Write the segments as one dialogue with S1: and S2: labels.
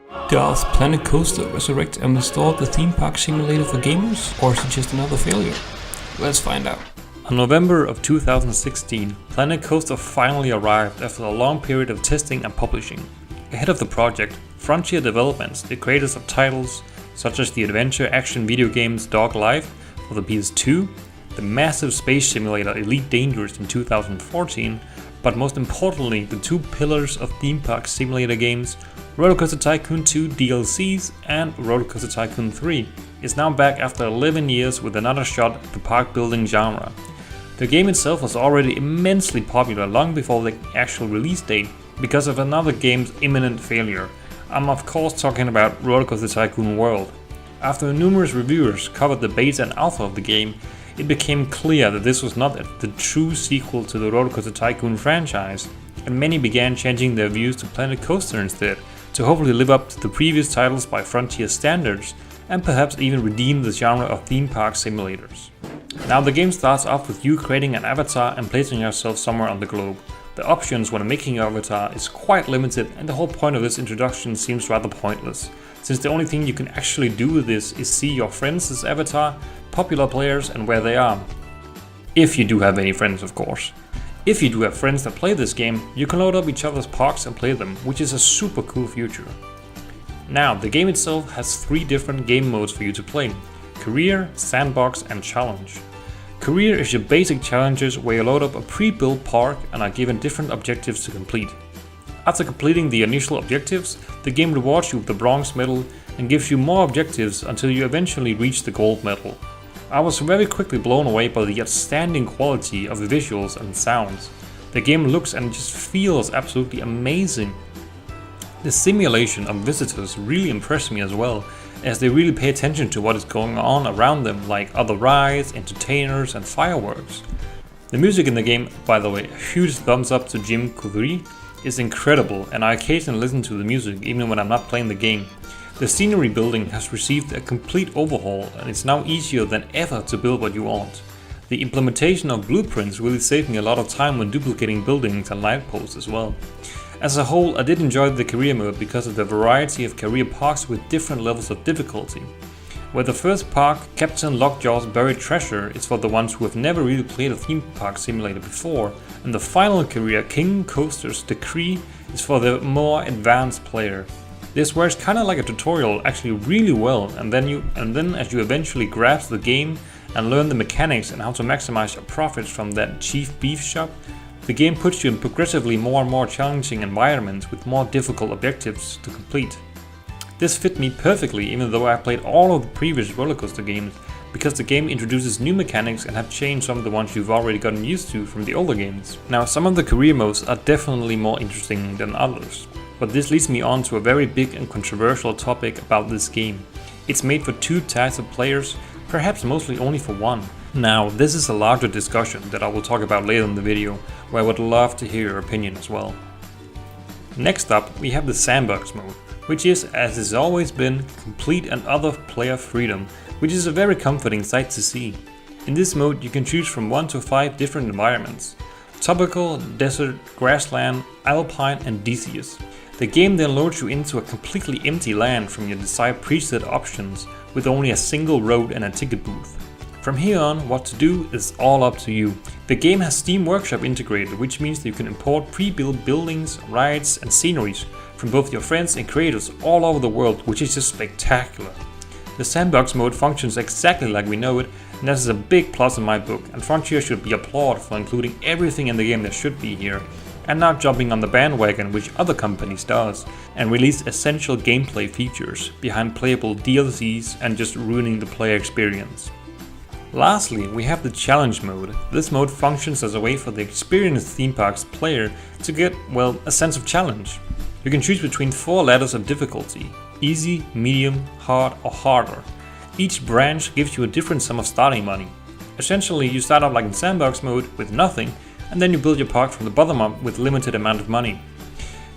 S1: Does Planet Coaster resurrect and restore the theme park simulator for gamers, or is it just another failure? Let's find out.
S2: In November of 2016, Planet Coaster finally arrived after a long period of testing and publishing. Ahead of the project, Frontier Developments, the creators of titles such as the adventure action video games Dog Life for the PS2, the massive space simulator Elite Dangerous in 2014, but most importantly the two pillars of theme park simulator games, Roller Coaster Tycoon 2 DLCs and Roller Coaster Tycoon 3, is now back after 11 years with another shot at the park building genre. The game itself was already immensely popular long before the actual release date because of another game's imminent failure. I'm of course talking about Roller Coaster Tycoon World. After numerous reviewers covered the beta and alpha of the game, it became clear that this was not the true sequel to the Roller Coaster Tycoon franchise, and many began changing their views to Planet Coaster instead, to hopefully live up to the previous titles by Frontier standards, and perhaps even redeem the genre of theme park simulators. Now the game starts off with you creating an avatar and placing yourself somewhere on the globe. The options when making your avatar is quite limited, and the whole point of this introduction seems rather pointless, since the only thing you can actually do with this is see your friends' avatar, popular players and where they are. If you do have any friends, of course. If you do have friends that play this game, you can load up each other's parks and play them, which is a super cool feature. Now, the game itself has 3 different game modes for you to play: Career, Sandbox and Challenge. Career is your basic challenges where you load up a pre-built park and are given different objectives to complete. After completing the initial objectives, the game rewards you with the bronze medal and gives you more objectives until you eventually reach the gold medal. I was very quickly blown away by the outstanding quality of the visuals and sounds. The game looks and just feels absolutely amazing. The simulation of visitors really impressed me as well, as they really pay attention to what is going on around them, like other rides, entertainers and fireworks. The music in the game, by the way, a huge thumbs up to Jim Coudry, is incredible, and I occasionally listen to the music even when I'm not playing the game. The scenery building has received a complete overhaul and it's now easier than ever to build what you want. The implementation of blueprints really saved me a lot of time when duplicating buildings and light posts as well. As a whole, I did enjoy the career mode because of the variety of career parks with different levels of difficulty. Where the first park, Captain Lockjaw's Buried Treasure, is for the ones who have never really played a theme park simulator before, and the final career, King Coaster's Decree, is for the more advanced player. This works kinda like a tutorial actually really well, and then as you eventually grasp the game and learn the mechanics and how to maximize your profits from that chief beef shop, the game puts you in progressively more and more challenging environments with more difficult objectives to complete. This fit me perfectly even though I played all of the previous roller coaster games, because the game introduces new mechanics and have changed some of the ones you've already gotten used to from the older games. Now some of the career modes are definitely more interesting than others. But this leads me on to a very big and controversial topic about this game. It's made for 2 types of players, perhaps mostly only for one. Now, this is a larger discussion that I will talk about later in the video, where I would love to hear your opinion as well. Next up, we have the Sandbox Mode, which is, as it's always been, complete and utter player freedom, which is a very comforting sight to see. In this mode, you can choose from 1 to 5 different environments: tropical, desert, grassland, alpine and deserts. The game then loads you into a completely empty land from your desired preset options, with only a single road and a ticket booth. From here on, what to do is all up to you. The game has Steam Workshop integrated, which means that you can import pre-built buildings, rides and sceneries from both your friends and creators all over the world, which is just spectacular. The Sandbox Mode functions exactly like we know it, and that is a big plus in my book, and Frontier should be applauded for including everything in the game that should be here, and not jumping on the bandwagon which other companies does, and release essential gameplay features behind playable DLCs and just ruining the player experience. Lastly, we have the Challenge Mode. This mode functions as a way for the experienced theme parks player to get, well, a sense of challenge. You can choose between 4 ladders of difficulty: easy, medium, hard or harder. Each branch gives you a different sum of starting money. Essentially, you start out like in Sandbox Mode with nothing, and then you build your park from the bottom up with limited amount of money.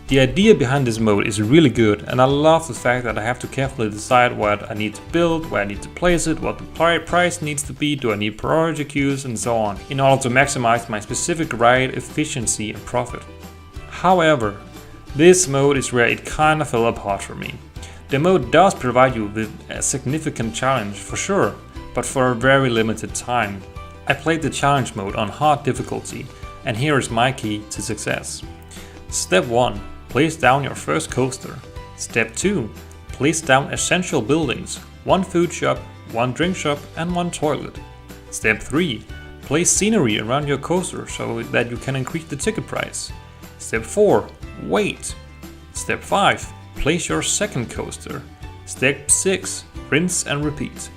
S2: The idea behind this mode is really good, and I love the fact that I have to carefully decide what I need to build, where I need to place it, what the price needs to be, do I need priority queues and so on, in order to maximize my specific ride efficiency and profit. However, this mode is where it kinda fell apart for me. The mode does provide you with a significant challenge for sure, but for a very limited time. I played the challenge mode on hard difficulty, and here is my key to success. Step 1. Place down your first coaster. Step 2. Place down essential buildings, 1 food shop, 1 drink shop and 1 toilet. Step 3. Place scenery around your coaster so that you can increase the ticket price. Step 4. Wait. Step 5. Place your second coaster. Step 6. Rinse and repeat.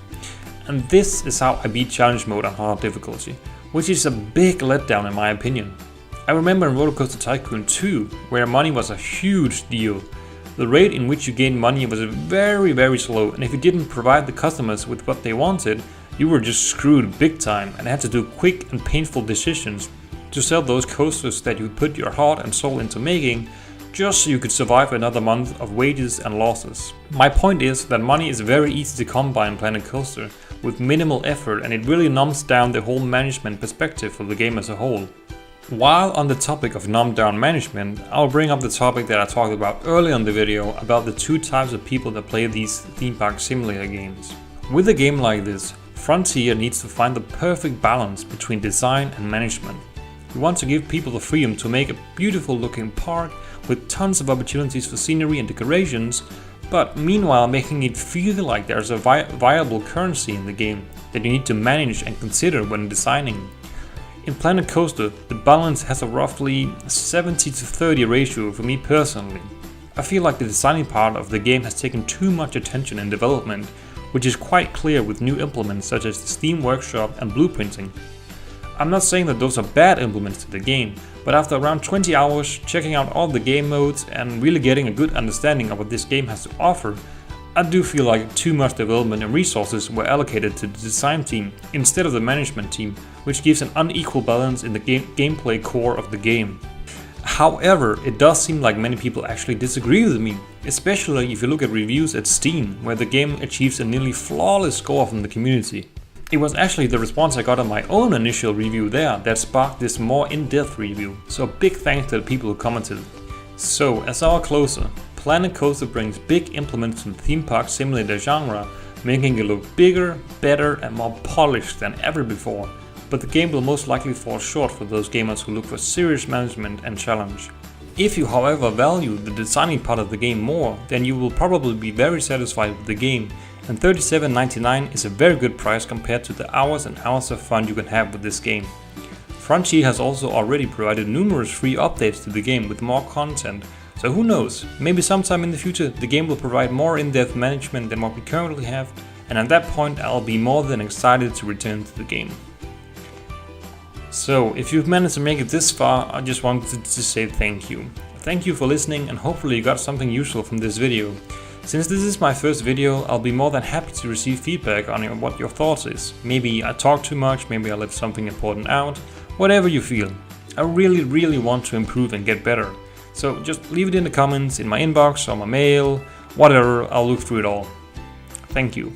S2: And this is how I beat challenge mode on hard difficulty, which is a big letdown in my opinion. I remember in Roller Coaster Tycoon 2, where money was a huge deal. The rate in which you gained money was very slow, and if you didn't provide the customers with what they wanted, you were just screwed big time and had to do quick and painful decisions to sell those coasters that you put your heart and soul into making, just so you could survive another month of wages and losses. My point is that money is very easy to come by in Planet Coaster with minimal effort, and it really numbs down the whole management perspective for the game as a whole. While on the topic of numb down management, I'll bring up the topic that I talked about earlier in the video about the 2 types of people that play these theme park simulator games. With a game like this, Frontier needs to find the perfect balance between design and management. We want to give people the freedom to make a beautiful looking park with tons of opportunities for scenery and decorations, but meanwhile making it feel like there's a viable currency in the game that you need to manage and consider when designing. In Planet Coaster, the balance has a roughly 70-30 ratio for me personally. I feel like the designing part of the game has taken too much attention in development, which is quite clear with new implements such as the Steam Workshop and blueprinting. I'm not saying that those are bad implements to the game, but after around 20 hours checking out all the game modes and really getting a good understanding of what this game has to offer, I do feel like too much development and resources were allocated to the design team instead of the management team, which gives an unequal balance in the gameplay core of the game. However, it does seem like many people actually disagree with me, especially if you look at reviews at Steam, where the game achieves a nearly flawless score from the community. It was actually the response I got on my own initial review there that sparked this more in-depth review, so big thanks to the people who commented. So, as our closer, Planet Coaster brings big implements to the theme park simulator genre, making it look bigger, better and more polished than ever before, but the game will most likely fall short for those gamers who look for serious management and challenge. If you however value the designing part of the game more, then you will probably be very satisfied with the game, and $37.99 is a very good price compared to the hours and hours of fun you can have with this game. Frontier has also already provided numerous free updates to the game with more content, so who knows, maybe sometime in the future the game will provide more in-depth management than what we currently have, and at that point I'll be more than excited to return to the game. So, if you've managed to make it this far, I just wanted to say thank you. Thank you for listening, and hopefully you got something useful from this video. Since this is my first video, I'll be more than happy to receive feedback on what your thoughts is. Maybe I talk too much, maybe I left something important out, whatever you feel. I really want to improve and get better. So just leave it in the comments, in my inbox or my mail, whatever, I'll look through it all. Thank you.